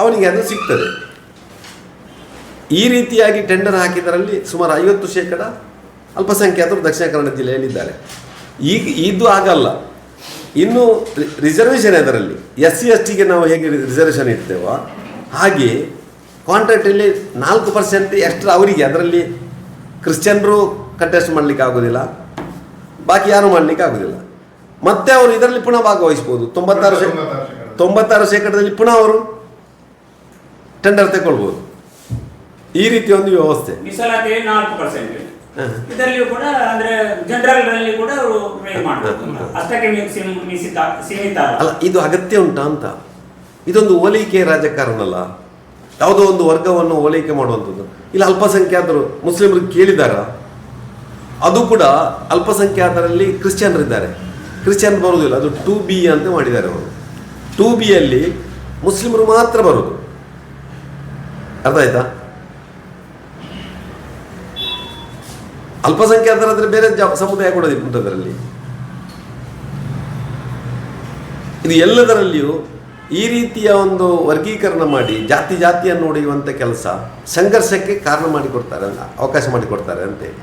Speaker 1: ಅವನಿಗೆ ಅದು ಸಿಗ್ತದೆ. ಈ ರೀತಿಯಾಗಿ ಟೆಂಡರ್ ಹಾಕಿದರಲ್ಲಿ ಸುಮಾರು 50% ಅಲ್ಪಸಂಖ್ಯಾತರು ದಕ್ಷಿಣ ಕನ್ನಡ ಜಿಲ್ಲೆಯಲ್ಲಿದ್ದಾರೆ. ಈಗ ಇದು ಆಗಲ್ಲ, ಇನ್ನು ರಿಸರ್ವೇಷನ್ ಅದರಲ್ಲಿ. SC STಗೆ ನಾವು ಹೇಗೆ ರಿಸರ್ವೇಷನ್ ಇಡ್ತೇವೋ ಹಾಗೆ ಕಾಂಟ್ರಾಕ್ಟಲ್ಲಿ 4% ಎಕ್ಸ್ಟ್ರಾ ಅವರಿಗೆ. ಅದರಲ್ಲಿ ಕ್ರಿಶ್ಚಿಯನ್ರು ಕಂಟೆಸ್ಟ್ ಮಾಡಲಿಕ್ಕೆ ಆಗೋದಿಲ್ಲ, ಬಾಕಿ ಯಾರು ಮಾಡಲಿಕ್ಕೆ ಆಗೋದಿಲ್ಲ. ಮತ್ತೆ ಅವರು ಇದರಲ್ಲಿ ಪುನಃ ಭಾಗವಹಿಸ್ಬೋದು. 96% ಪುನಃ ಅವರು ಟೆಂಡರ್ ತಗೊಳ್ಬೋದು. ಈ ರೀತಿಯ ಒಂದು ವ್ಯವಸ್ಥೆ.
Speaker 3: ಮೀಸಲಾತಿ 4%. ಇದರಲ್ಲಿಯೂ ಕೂಡ ಅಂದ್ರೆ ಜನರಲ್ ಕೂಡ ಅವರು ಅಷ್ಟಕ್ಕೆ ಸೀಮಿತ
Speaker 1: ಅಲ್ಲ, ಇದು ಅಗತ್ಯ ಉಂಟಾ ಅಂತ. ಇದೊಂದು ಓಲೈಕೆ ರಾಜಕಾರಣ ಅಲ್ಲ, ಯಾವುದೋ ಒಂದು ವರ್ಗವನ್ನು ಓಲೈಕೆ ಮಾಡುವಂಥದ್ದು. ಇಲ್ಲ ಅಲ್ಪಸಂಖ್ಯಾತರು ಮುಸ್ಲಿಮರಿಗೆ ಕೇಳಿದಾರ, ಅದು ಕೂಡ ಅಲ್ಪಸಂಖ್ಯಾತರಲ್ಲಿ ಕ್ರಿಶ್ಚಿಯನ್ರಿದ್ದಾರೆ, ಕ್ರಿಶ್ಚಿಯನ್ ಬರುವುದಿಲ್ಲ, ಅದು 2B ಅಂತ ಮಾಡಿದ್ದಾರೆ ಅವರು. 2Bಯಲ್ಲಿ ಮುಸ್ಲಿಮರು ಮಾತ್ರ ಬರೋದು. ಅರ್ಥ ಆಯ್ತಾ? ಅಲ್ಪಸಂಖ್ಯಾತರಾದ್ರೆ ಬೇರೆ ಸಮುದಾಯ ಕೂಡ ಉಂಟು ಅದರಲ್ಲಿ. ಇದು ಎಲ್ಲದರಲ್ಲಿಯೂ ಈ ರೀತಿಯ ಒಂದು ವರ್ಗೀಕರಣ ಮಾಡಿ ಜಾತಿಯನ್ನು ನೋಡಿಯುವಂಥ ಕೆಲಸ ಸಂಘರ್ಷಕ್ಕೆ ಕಾರಣ ಮಾಡಿಕೊಡ್ತಾರೆ, ಅವಕಾಶ ಮಾಡಿಕೊಡ್ತಾರೆ ಅಂತೇಳಿ.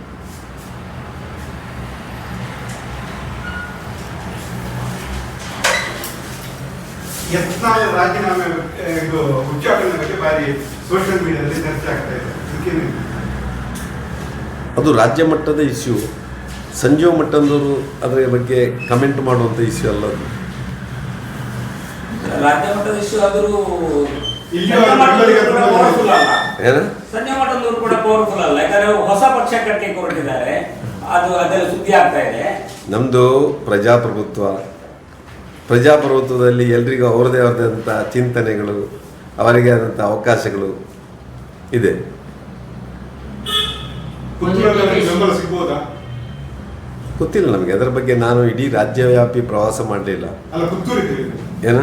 Speaker 2: ಯತ್ನಾಳ್ ರಾಜೀನಾಮೆ ಇದು ಉಚ್ಚಾಟನೆ ಬಗ್ಗೆ ಬಾರಿ ಸೋಷಿಯಲ್ ಮೀಡಿಯಾದಲ್ಲಿ ಚರ್ಚೆ ಆಗ್ತಾ ಇದೆ.
Speaker 1: ಅದು ರಾಜ್ಯ ಮಟ್ಟದ ಇಶ್ಯೂ. ಸಂಜೀವ್ ಮಟ್ಟದವರು ಅದರ ಬಗ್ಗೆ ಕಮೆಂಟ್ ಮಾಡುವಂಥ ಇಶ್ಯೂ ಅಲ್ಲ ಅದು.
Speaker 3: ರಾಜ್ಯ ಮಟ್ಟದ ಇಶ್ಯೂ ಆದರೂ ಸಂಜಯ್ ಮಠದವರು ಕೂಡ ಪವರ್ಫುಲ್ ಅಲ್ಲ, ಯಾಕಂದ್ರೆ ಹೊಸ ಪಕ್ಷ ಕಟ್ಟಲಿಕ್ಕೆ ಹೊರಟಿದ್ದಾರೆ, ಅದೆಲ್ಲ ಸುದ್ದಿ ಆಗ್ತಾ ಇದೆ.
Speaker 1: ನಮ್ಮದು ಪ್ರಜಾಪ್ರಭುತ್ವದಲ್ಲಿ ಎಲ್ರಿಗೂ ಅವರದೇ ಆದಂಥ ಚಿಂತನೆಗಳು, ಅವರಿಗೆ ಆದಂಥ ಅವಕಾಶಗಳು ಇದೆ. ಗೊತ್ತಿಲ್ಲ ನಮಗೆ ಅದರ ಬಗ್ಗೆ. ನಾನು ಇಡೀ ರಾಜ್ಯವ್ಯಾಪಿ ಪ್ರವಾಸ ಮಾಡಲಿಲ್ಲ. ಏನ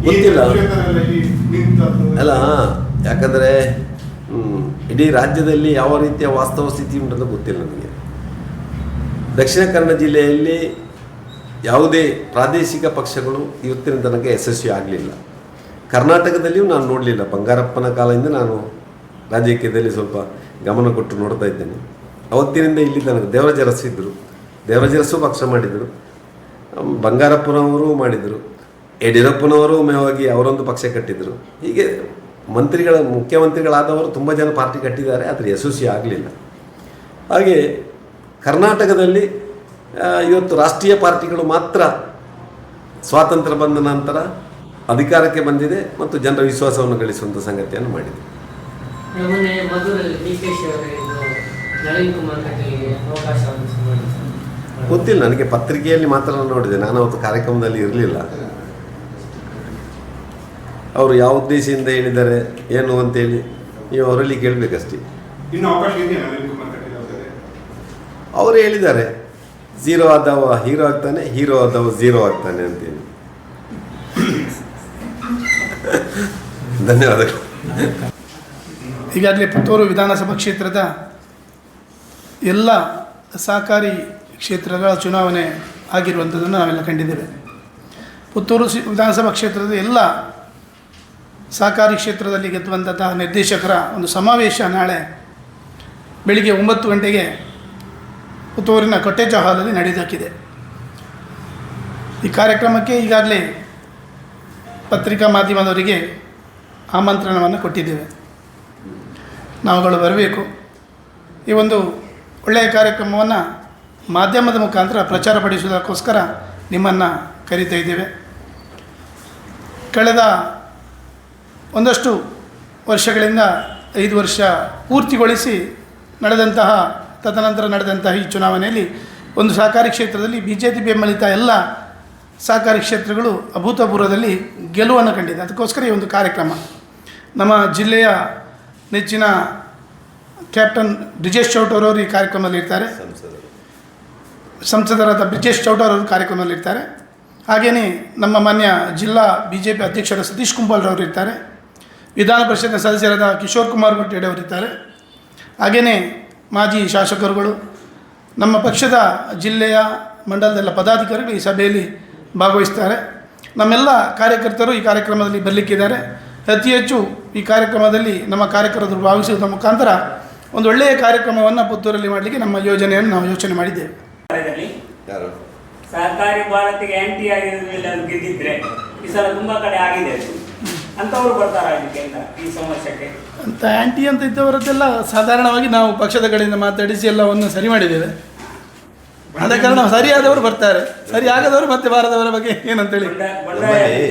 Speaker 1: ಗೊತ್ತಿಲ್ಲ ಅಲ್ಲ, ಯಾಕಂದರೆ ಇಡೀ ರಾಜ್ಯದಲ್ಲಿ ಯಾವ ರೀತಿಯ ವಾಸ್ತವ ಸ್ಥಿತಿ ಉಂಟಂತ ಗೊತ್ತಿಲ್ಲ ನನಗೆ. ದಕ್ಷಿಣ ಕನ್ನಡ ಜಿಲ್ಲೆಯಲ್ಲಿ ಯಾವುದೇ ಪ್ರಾದೇಶಿಕ ಪಕ್ಷಗಳು ಇವತ್ತಿನ ತನಕ ಯಶಸ್ವಿ ಆಗಲಿಲ್ಲ. ಕರ್ನಾಟಕದಲ್ಲಿಯೂ ನಾನು ನೋಡಲಿಲ್ಲ. ಬಂಗಾರಪ್ಪನ ಕಾಲದಿಂದ ನಾನು ರಾಜಕೀಯದಲ್ಲಿ ಸ್ವಲ್ಪ ಗಮನ ಕೊಟ್ಟು ನೋಡ್ತಾ ಇದ್ದೇನೆ. ಅವತ್ತಿನಿಂದ ಇಲ್ಲಿ ತನಕ ದೇವರಾಜರಸು ಪಕ್ಷ ಮಾಡಿದರು, ಬಂಗಾರಪ್ಪನವರು ಮಾಡಿದರು, ಯಡಿಯೂರಪ್ಪನವರು ಹೋಗಿ ಅವರೊಂದು ಪಕ್ಷ ಕಟ್ಟಿದರು. ಹೀಗೆ ಮುಖ್ಯಮಂತ್ರಿಗಳಾದವರು ತುಂಬ ಜನ ಪಾರ್ಟಿ ಕಟ್ಟಿದ್ದಾರೆ, ಆದರೆ ಯಶಸ್ವಿ ಆಗಲಿಲ್ಲ. ಹಾಗೆ ಕರ್ನಾಟಕದಲ್ಲಿ ಇವತ್ತು ರಾಷ್ಟ್ರೀಯ ಪಾರ್ಟಿಗಳು ಮಾತ್ರ ಸ್ವಾತಂತ್ರ್ಯ ಬಂದ ನಂತರ ಅಧಿಕಾರಕ್ಕೆ ಬಂದಿದೆ ಮತ್ತು ಜನರ ವಿಶ್ವಾಸವನ್ನು ಗಳಿಸುವಂಥ ಸಂಗತಿಯನ್ನು ಮಾಡಿದೆ. ಗೊತ್ತಿಲ್ಲ ನನಗೆ, ಪತ್ರಿಕೆಯಲ್ಲಿ ಮಾತ್ರ ನೋಡಿದೆ, ನಾನು ಅವತ್ತು ಕಾರ್ಯಕ್ರಮದಲ್ಲಿ ಇರಲಿಲ್ಲ. ಅವರು ಯಾವ ಉದ್ದೇಶದಿಂದ ಹೇಳಿದ್ದಾರೆ ಏನು ಅಂತೇಳಿ ನೀವು ಅವರಲ್ಲಿ ಕೇಳಬೇಕಷ್ಟೇ. ಅವರು ಹೇಳಿದ್ದಾರೆ, ಝೀರೋ ಆದವ ಹೀರೋ ಆಗ್ತಾನೆ, ಹೀರೋ ಆದವ ಝೀರೋ ಆಗ್ತಾನೆ ಅಂತೇಳಿ. ಧನ್ಯವಾದಗಳು.
Speaker 4: ಈಗಾಗಲೇ ಪುತ್ತೂರು ವಿಧಾನಸಭಾ ಕ್ಷೇತ್ರದ ಎಲ್ಲ ಸಹಕಾರಿ ಕ್ಷೇತ್ರಗಳ ಚುನಾವಣೆ ಆಗಿರುವಂಥದ್ದನ್ನು ನಾವೆಲ್ಲ ಕಂಡಿದ್ದೇವೆ. ಪುತ್ತೂರು ವಿಧಾನಸಭಾ ಕ್ಷೇತ್ರದ ಎಲ್ಲ ಸಹಕಾರಿ ಕ್ಷೇತ್ರದಲ್ಲಿ ಗೆದ್ದುವಂತಹ ನಿರ್ದೇಶಕರ ಒಂದು ಸಮಾವೇಶ ನಾಳೆ ಬೆಳಿಗ್ಗೆ 9 ಗಂಟೆಗೆ ಪುತ್ತೂರಿನ ಕೊಟ್ಟೇಜ ಹಾಲಲ್ಲಿ ನಡೆದಾಕಿದೆ. ಈ ಕಾರ್ಯಕ್ರಮಕ್ಕೆ ಈಗಾಗಲೇ ಪತ್ರಿಕಾ ಮಾಧ್ಯಮದವರಿಗೆ ಆಮಂತ್ರಣವನ್ನು ಕೊಟ್ಟಿದ್ದೇವೆ. ನಾವುಗಳು ಬರಬೇಕು. ಈ ಒಂದು ಒಳ್ಳೆಯ ಕಾರ್ಯಕ್ರಮವನ್ನು ಮಾಧ್ಯಮದ ಮುಖಾಂತರ ಪ್ರಚಾರಪಡಿಸುವುದಕ್ಕೋಸ್ಕರ ನಿಮ್ಮನ್ನು ಕರೀತಾ ಇದ್ದೇವೆ. ಕಳೆದ ಒಂದಷ್ಟು ವರ್ಷಗಳಿಂದ 5 ವರ್ಷ ಪೂರ್ತಿಗೊಳಿಸಿ ತದನಂತರ ನಡೆದಂತಹ ಈ ಚುನಾವಣೆಯಲ್ಲಿ ಒಂದು ಸಹಕಾರಿ ಕ್ಷೇತ್ರದಲ್ಲಿ BJP ಬೆಂಬಲಿತ ಎಲ್ಲ ಸಹಕಾರಿ ಕ್ಷೇತ್ರಗಳು ಅಭೂತಪೂರ್ವದಲ್ಲಿ ಗೆಲುವನ್ನು ಕಂಡಿದೆ. ಅದಕ್ಕೋಸ್ಕರ ಈ ಒಂದು ಕಾರ್ಯಕ್ರಮ ನಮ್ಮ ಜಿಲ್ಲೆಯ ನೆಚ್ಚಿನ ಕ್ಯಾಪ್ಟನ್ ಬ್ರಿಜೇಶ್ ಚೌಟೂರವರು ಈ ಕಾರ್ಯಕ್ರಮದಲ್ಲಿ ಇರ್ತಾರೆ, ಸಂಸದರಾದ ಬ್ರಿಜೇಶ್ ಚೌಟೂರವರು ಕಾರ್ಯಕ್ರಮದಲ್ಲಿ ಇರ್ತಾರೆ. ಹಾಗೆಯೇ ನಮ್ಮ ಮಾನ್ಯ ಜಿಲ್ಲಾ BJP ಅಧ್ಯಕ್ಷರ ಸತೀಶ್ ಕುಂಬಾಲ್ರವರು ಇರ್ತಾರೆ, ವಿಧಾನ ಪರಿಷತ್ನ ಸದಸ್ಯರಾದ ಕಿಶೋರ್ ಕುಮಾರ್ ಗುಟ್ಟೇಡಿ ಅವರಿರ್ತಾರೆ. ಹಾಗೆಯೇ ಮಾಜಿ ಶಾಸಕರುಗಳು, ನಮ್ಮ ಪಕ್ಷದ ಜಿಲ್ಲೆಯ ಮಂಡಲದ ಪದಾಧಿಕಾರಿಗಳು ಈ ಸಭೆಯಲ್ಲಿ ಭಾಗವಹಿಸ್ತಾರೆ. ನಮ್ಮೆಲ್ಲ ಕಾರ್ಯಕರ್ತರು ಈ ಕಾರ್ಯಕ್ರಮದಲ್ಲಿ ಬರಲಿಕ್ಕಿದ್ದಾರೆ. ಅತಿ ಹೆಚ್ಚು ಈ ಕಾರ್ಯಕ್ರಮದಲ್ಲಿ ನಮ್ಮ ಕಾರ್ಯಕರ್ತರು ಭಾಗವಹಿಸುವುದರ ಮುಖಾಂತರ ಒಂದು ಒಳ್ಳೆಯ ಕಾರ್ಯಕ್ರಮವನ್ನು ಪುತ್ತೂರಲ್ಲಿ ಮಾಡಲಿಕ್ಕೆ ನಮ್ಮ ಯೋಜನೆಯನ್ನು ನಾವು ಯೋಚನೆ ಮಾಡಿದ್ದೇವೆ.
Speaker 3: ಸಹಕಾರಿ ಭಾರತಿಗೆ ಆಂಟಿ ಆಗಿರೋದ್ರಲ್ಲಿ ಅದು ಗೆದ್ದಿದ್ರೆ ಈ ಸಲ ತುಂಬ ಕಡೆ ಆಗಿದೆ, ಅಂಥವ್ರು ಬರ್ತಾರ ಇದಕ್ಕೆ ಈ ಸಮಸ್ಯೆಗೆ?
Speaker 4: ಅಂತ ಆ್ಯಂಟಿ ಅಂತ ಇದ್ದವರದ್ದೆಲ್ಲ ಸಾಧಾರಣವಾಗಿ ನಾವು ಪಕ್ಷದ ಕಡೆಯಿಂದ ಮಾತಾಡಿಸಿ ಎಲ್ಲವನ್ನು ಸರಿ ಮಾಡಿದ್ದೇವೆ. ಆದ ಕಾರಣ ಸರಿಯಾದವರು ಬರ್ತಾರೆ, ಸರಿ ಆಗದವರು ಮತ್ತೆ ಬಾರದವರ ಬಗ್ಗೆ ಏನಂತೇಳಿ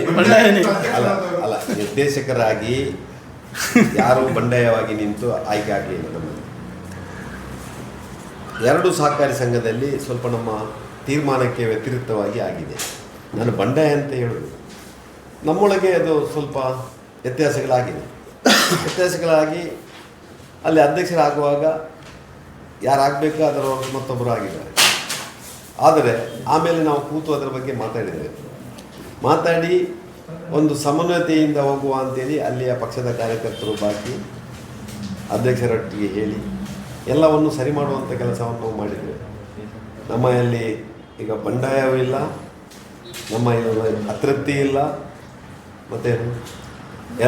Speaker 1: ನಮ್ಮಲ್ಲಿ ಅಲ್ಲ ನಿರ್ದೇಶಕರಾಗಿ ಯಾರು ಬಂಡಾಯವಾಗಿ ನಿಂತು ಆಯ್ಕೆ ಆಗಲಿಲ್ಲ. ನಮ್ಮಲ್ಲಿ 2 ಸಹಕಾರಿ ಸಂಘದಲ್ಲಿ ಸ್ವಲ್ಪ ನಮ್ಮ ತೀರ್ಮಾನಕ್ಕೆ ವ್ಯತಿರಿಕ್ತವಾಗಿ ಆಗಿದೆ. ನಾನು ಬಂಡಾಯ ಅಂತ ಹೇಳೋದು, ನಮ್ಮೊಳಗೆ ಅದು ಸ್ವಲ್ಪ ವ್ಯತ್ಯಾಸಗಳಾಗಿ ಅಲ್ಲಿ ಅಧ್ಯಕ್ಷರಾಗುವಾಗ ಯಾರಾಗಬೇಕು ಅದರ ಮತ್ತೊಬ್ಬರು ಆಗಿದ್ದಾರೆ. ಆದರೆ ಆಮೇಲೆ ನಾವು ಕೂತು ಅದರ ಬಗ್ಗೆ ಮಾತಾಡಿ ಒಂದು ಸಮನ್ವಯತೆಯಿಂದ ಹೋಗುವ ಅಂತೇಳಿ ಅಲ್ಲಿಯ ಪಕ್ಷದ ಕಾರ್ಯಕರ್ತರು ಬಾಕಿ ಅಧ್ಯಕ್ಷರೊಟ್ಟಿಗೆ ಹೇಳಿ ಎಲ್ಲವನ್ನು ಸರಿ ಮಾಡುವಂಥ ಕೆಲಸವನ್ನು ಮಾಡಿದ್ದೇವೆ. ನಮ್ಮಲ್ಲಿ ಈಗ ಬಂಡಾಯವೂ ಇಲ್ಲ, ನಮ್ಮ ಅತೃಪ್ತಿ ಇಲ್ಲ, ಮತ್ತು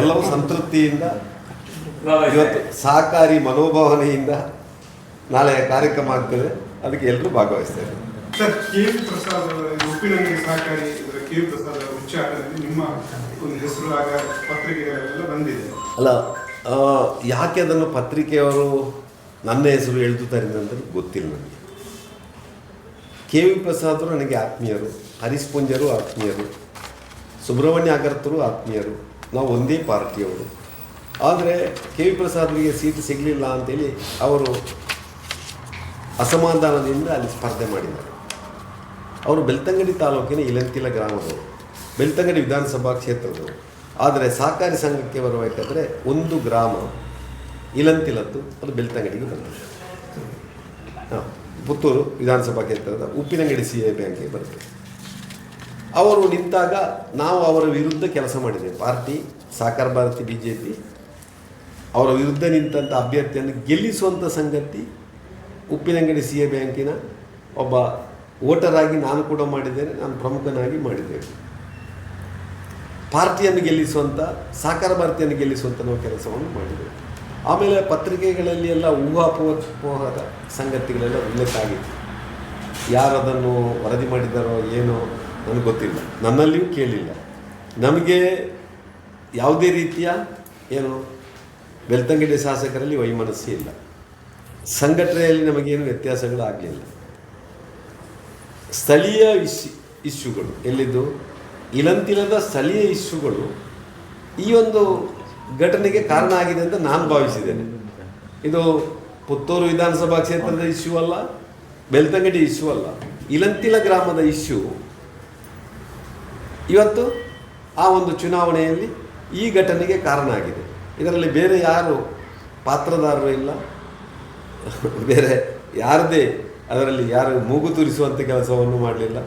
Speaker 1: ಎಲ್ಲವೂ ಸಂತೃಪ್ತಿಯಿಂದ ಇವತ್ತು ಸಹಕಾರಿ ಮನೋಭಾವನೆಯಿಂದ ನಾಳೆ ಕಾರ್ಯಕ್ರಮ ಆಗ್ತದೆ. ಅದಕ್ಕೆ ಎಲ್ಲರೂ ಭಾಗವಹಿಸ್ತಾರೆ.
Speaker 2: Sir, KV. ಪ್ರಸಾದ್ ಉಪ್ಪಿನಂಗಡಿ ಸಹಕಾರಿ ಕೆ.ವಿ. ಪ್ರಸಾದ್ ಉಚ್ಚಾಟದಲ್ಲಿ ನಿಮ್ಮ ಒಂದು ಹೆಸರು ಆಗ ಪತ್ರಿಕೆಗಳೆಲ್ಲ ಬಂದಿದೆ.
Speaker 1: ಅಲ್ಲ, ಯಾಕೆ ಅದನ್ನು ಪತ್ರಿಕೆಯವರು ನನ್ನ ಹೆಸರು ಎಳೆದುತ್ತಾರೆ ಅಂತ ಗೊತ್ತಿಲ್ಲ ನನಗೆ. ಕೆ.ವಿ. ಪ್ರಸಾದರು ನನಗೆ ಆತ್ಮೀಯರು, ಹರೀಶ್ ಪುಂಜರು ಆತ್ಮೀಯರು, ಸುಬ್ರಹ್ಮಣ್ಯ ಅಗರ್ತರು ಆತ್ಮೀಯರು, ನಾವು ಒಂದೇ ಪಾರ್ಟಿಯವರು. ಆದರೆ ಕೆ.ವಿ. ಪ್ರಸಾದ್ರಿಗೆ ಸೀಟ್ ಸಿಗಲಿಲ್ಲ ಅಂತೇಳಿ ಅವರು ಅಸಮಾಧಾನದಿಂದ ಅಲ್ಲಿ ಸ್ಪರ್ಧೆ ಮಾಡಿದ್ದಾರೆ. ಅವರು ಬೆಳ್ತಂಗಡಿ ತಾಲೂಕಿನ ಇಲಂತಿಲ ಗ್ರಾಮದವರು, ಬೆಳ್ತಂಗಡಿ ವಿಧಾನಸಭಾ ಕ್ಷೇತ್ರದವರು. ಆದರೆ ಸಹಕಾರಿ ಸಂಘಕ್ಕೆ ಬರಬೇಕಾದ್ರೆ ಒಂದು ಗ್ರಾಮ ಇಲಂತಿಲದ್ದು, ಅದು ಬೆಳ್ತಂಗಡಿಗೆ ಬರ್ತದೆ. ಪುತ್ತೂರು ವಿಧಾನಸಭಾ ಕ್ಷೇತ್ರದ ಉಪ್ಪಿನಂಗಡಿ CI ಬ್ಯಾಂಕಿಗೆ ಬರ್ತದೆ. ಅವರು ನಿಂತಾಗ ನಾವು ಅವರ ವಿರುದ್ಧ ಕೆಲಸ ಮಾಡಿದ್ದೇವೆ. ಪಾರ್ಟಿ ಸಹಕಾರ ಭಾರತಿ BJP ಅವರ ವಿರುದ್ಧ ನಿಂತಹ ಅಭ್ಯರ್ಥಿಯನ್ನು ಗೆಲ್ಲಿಸುವಂಥ ಸಂಗತಿ ಉಪ್ಪಿನಂಗಡಿ CI ಬ್ಯಾಂಕಿನ ಒಬ್ಬ ವೋಟರ್ ಆಗಿ ನಾನು ಕೂಡ ಮಾಡಿದ್ದೇನೆ, ನಾನು ಪ್ರಮುಖನಾಗಿ ಮಾಡಿದ್ದೇವೆ. ಪಾರ್ಟಿಯನ್ನು ಗೆಲ್ಲಿಸುವಂಥ, ಸಹಕಾರ ಭಾರತಿಯನ್ನು ಗೆಲ್ಲಿಸುವಂಥ ನಾವು ಕೆಲಸವನ್ನು ಮಾಡಿದ್ದೇವೆ. ಆಮೇಲೆ ಪತ್ರಿಕೆಗಳಲ್ಲಿ ಎಲ್ಲ ಊಹಾಪೋಹದ ಸಂಗತಿಗಳೆಲ್ಲ ಉಲ್ಲೇಖ ಆಗಿತ್ತು. ಯಾರು ಅದನ್ನು ವರದಿ ಮಾಡಿದ್ದಾರೋ ಏನೋ ನನಗೆ ಗೊತ್ತಿಲ್ಲ, ನನ್ನಲ್ಲಿಯೂ ಕೇಳಿಲ್ಲ. ನಮಗೆ ಯಾವುದೇ ರೀತಿಯ ಏನು ಬೆಳ್ತಂಗಡಿ ಶಾಸಕರಲ್ಲಿ ವೈಮನಸ್ಸು ಇಲ್ಲ, ಸಂಘಟನೆಯಲ್ಲಿ ನಮಗೇನು ವ್ಯತ್ಯಾಸಗಳಾಗಲಿಲ್ಲ. ಸ್ಥಳೀಯ ಇಶ್ಯೂಗಳು ಎಲ್ಲಿದ್ದು ಇಲಂತಿಲದ ಸ್ಥಳೀಯ ಇಶ್ಯೂಗಳು ಈ ಒಂದು ಘಟನೆಗೆ ಕಾರಣ ಆಗಿದೆ ಅಂತ ನಾನು ಭಾವಿಸಿದ್ದೇನೆ. ಇದು ಪುತ್ತೂರು ವಿಧಾನಸಭಾ ಕ್ಷೇತ್ರದ ಇಶ್ಯೂ ಅಲ್ಲ, ಬೆಳ್ತಂಗಡಿ ಇಶ್ಯೂ ಅಲ್ಲ, ಇಲಂತಿಲ ಗ್ರಾಮದ ಇಶ್ಯೂ ಇವತ್ತು ಆ ಒಂದು ಚುನಾವಣೆಯಲ್ಲಿ ಈ ಘಟನೆಗೆ ಕಾರಣ ಆಗಿದೆ. ಇದರಲ್ಲಿ ಬೇರೆ ಯಾರು ಪಾತ್ರದಾರರು ಇಲ್ಲ, ಬೇರೆ ಯಾರದೇ ಅದರಲ್ಲಿ ಯಾರು ಮೂಗು ತೂರಿಸುವಂಥ ಕೆಲಸವನ್ನು ಮಾಡಲಿಲ್ಲ,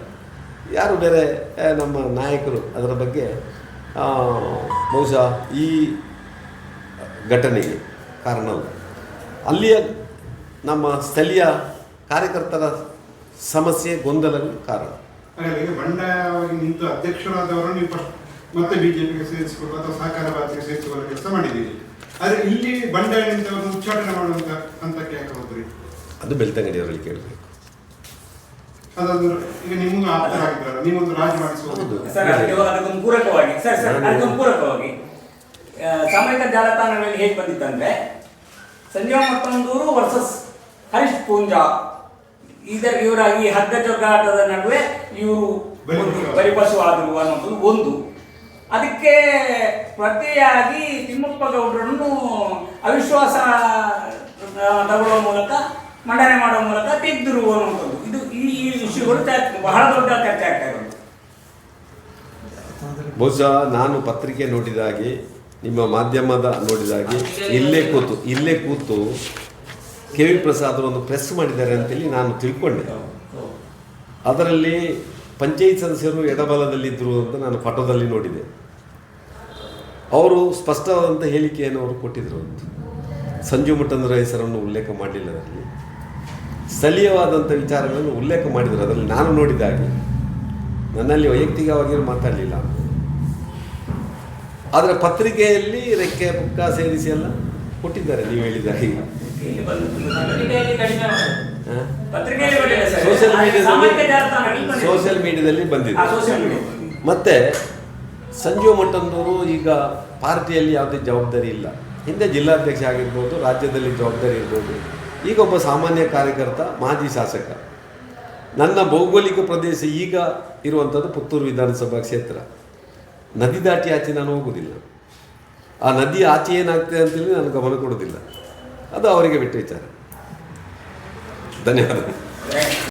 Speaker 1: ಯಾರು ಬೇರೆ ನಮ್ಮ ನಾಯಕರು ಅದರ ಬಗ್ಗೆ ಬಹುಶಃ ಈ ಘಟನೆಗೆ ಕಾರಣ ಅಲ್ಲ. ಅಲ್ಲಿಯ ನಮ್ಮ ಸ್ಥಳೀಯ ಕಾರ್ಯಕರ್ತರ ಸಮಸ್ಯೆ ಗೊಂದಲಗಳು ಕಾರಣ.
Speaker 2: ಹಾಗಾಗಿ ಬಂಡಾಯವಾಗಿ ನಿಂತು ಅಧ್ಯಕ್ಷರಾದವರು ನೀವು ಮತ್ತೆ BJPಗೆ ಸೇರಿಸಿಕೊಳ್ಳುವ ಅಥವಾ ಸಹಕಾರ ಭಾರತಿಗೆ ಸೇರಿಸಿಕೊಳ್ಳುವ ಕೆಲಸ ಮಾಡಿದ್ದೀರಿ. ಆದರೆ ಇಲ್ಲಿ ಬಂಡಾಯ ನಿಂತವರನ್ನು ಉಚ್ಚಾಟನೆ ಮಾಡುವಂತ ಹಂತಕ್ಕೆ ಯಾಕೆ ಹೋದ್ರಿ?
Speaker 1: ಅದು ಬೆಳ್ತಂಗಡಿಯವರಲ್ಲಿ ಕೇಳಬೇಕು.
Speaker 2: ಅದೊಂದು ಈಗ ನಿಮ್ಗೆ ಆಪ್ತರಾಗಿದ್ದಾರಲ್ಲ, ನೀವೊಂದು ರಾಜಿ ಮಾಡಿಸಬಹುದು.
Speaker 3: ಅದಕ್ಕೊಂದು ಪೂರಕವಾಗಿ ಸಾಮಾಜಿಕ ಜಾಲತಾಣಗಳಲ್ಲಿ ಹೇಗೆ ಬಂದಿತ್ತಂದ್ರೆ, ಸಂಜೀವ ಮಟ್ಟಂದೂರು ವರ್ಸಸ್ ಹರೀಶ್ ಪೂಂಜಾ, ಇವರ ಈ ಹಗ್ಗ ಜಗ್ಗಾಟದ ನಡುವೆ ಇವರು ಬಲಿಪಶು ಆದರು ಅನ್ನೋದು ಒಂದು. ಅದಕ್ಕೆ ಪ್ರತಿಯಾಗಿ ತಿಮ್ಮಪ್ಪ ಗೌಡರನ್ನು ಅವಿಶ್ವಾಸ ತಗೊಳ್ಳುವ ಮೂಲಕ, ಮಂಡನೆ ಮಾಡುವ ಮೂಲಕ ತೆಗೆದಿರುವ ಅನ್ನುವಂಥದ್ದು. ಇದು ಈ ವಿಷಯಗಳು ಬಹಳ ದೊಡ್ಡ ಚರ್ಚೆ ಆಗ್ತಾ ಇರೋದು.
Speaker 1: ಬಹುಶಃ ನಾನು ಪತ್ರಿಕೆ ನೋಡಿದಾಗೆ, ನಿಮ್ಮ ಮಾಧ್ಯಮದ ನೋಡಿದಾಗೆ ಇಲ್ಲೇ ಕೂತು ಕೆ.ವಿ. ಪ್ರಸಾದ್ ಒಂದು ಪ್ರೆಸ್ ಮಾಡಿದ್ದಾರೆ ಅಂತೇಳಿ ನಾನು ತಿಳ್ಕೊಂಡೆ. ಅದರಲ್ಲಿ ಪಂಚಾಯತ್ ಸದಸ್ಯರು ಎಡಬಲದಲ್ಲಿದ್ದರು ಅಂತ ನಾನು ಫೋಟೋದಲ್ಲಿ ನೋಡಿದೆ. ಅವರು ಸ್ಪಷ್ಟವಾದಂಥ ಹೇಳಿಕೆಯನ್ನು ಅವರು ಕೊಟ್ಟಿದ್ದರು. ಸಂಜು ಮುಟ್ಟಂದರ ಹೆಸರನ್ನು ಉಲ್ಲೇಖ ಮಾಡಲಿಲ್ಲ, ಅದರಲ್ಲಿ ಸ್ಥಳೀಯವಾದಂಥ ವಿಚಾರಗಳನ್ನು ಉಲ್ಲೇಖ ಮಾಡಿದರು. ಅದರಲ್ಲಿ ನಾನು ನೋಡಿದಾಗೆ ನನ್ನಲ್ಲಿ ವೈಯಕ್ತಿಕವಾಗಿ ಮಾತಾಡಲಿಲ್ಲ. ಆದರೆ ಪತ್ರಿಕೆಯಲ್ಲಿ ರೆಕ್ಕೆ ಪುಕ್ಕ ಸೇರಿಸಿ ಎಲ್ಲ ಕೊಟ್ಟಿದ್ದಾರೆ. ನೀವು ಹೇಳಿದ ಈಗ ಸೋಷಿಯಲ್ ಮೀಡಿಯಾದಲ್ಲಿ ಬಂದಿದೆ. ಮತ್ತೆ ಸಂಜೀವ ಮಟ್ಟಂದವರು ಈಗ ಪಾರ್ಟಿಯಲ್ಲಿ ಯಾವುದೇ ಜವಾಬ್ದಾರಿ ಇಲ್ಲ. ಹಿಂದೆ ಜಿಲ್ಲಾಧ್ಯಕ್ಷ ಆಗಿರ್ಬೋದು, ರಾಜ್ಯದಲ್ಲಿ ಜವಾಬ್ದಾರಿ ಇರ್ಬೋದು. ಈಗ ಒಬ್ಬ ಸಾಮಾನ್ಯ ಕಾರ್ಯಕರ್ತ, ಮಾಜಿ ಶಾಸಕ. ನನ್ನ ಭೌಗೋಳಿಕ ಪ್ರದೇಶ ಈಗ ಇರುವಂಥದ್ದು ಪುತ್ತೂರು ವಿಧಾನಸಭಾ ಕ್ಷೇತ್ರ. ನದಿ ದಾಟಿ ಆಚೆ ನಾನು ಹೋಗೋದಿಲ್ಲ. ಆ ನದಿ ಆಚೆ ಏನಾಗ್ತದೆ ಅಂತೇಳಿ ನಾನು ಗಮನ ಕೊಡೋದಿಲ್ಲ. ಅದು ಅವರಿಗೆ ಬಿಟ್ಟ ವಿಚಾರ. ಧನ್ಯವಾದ.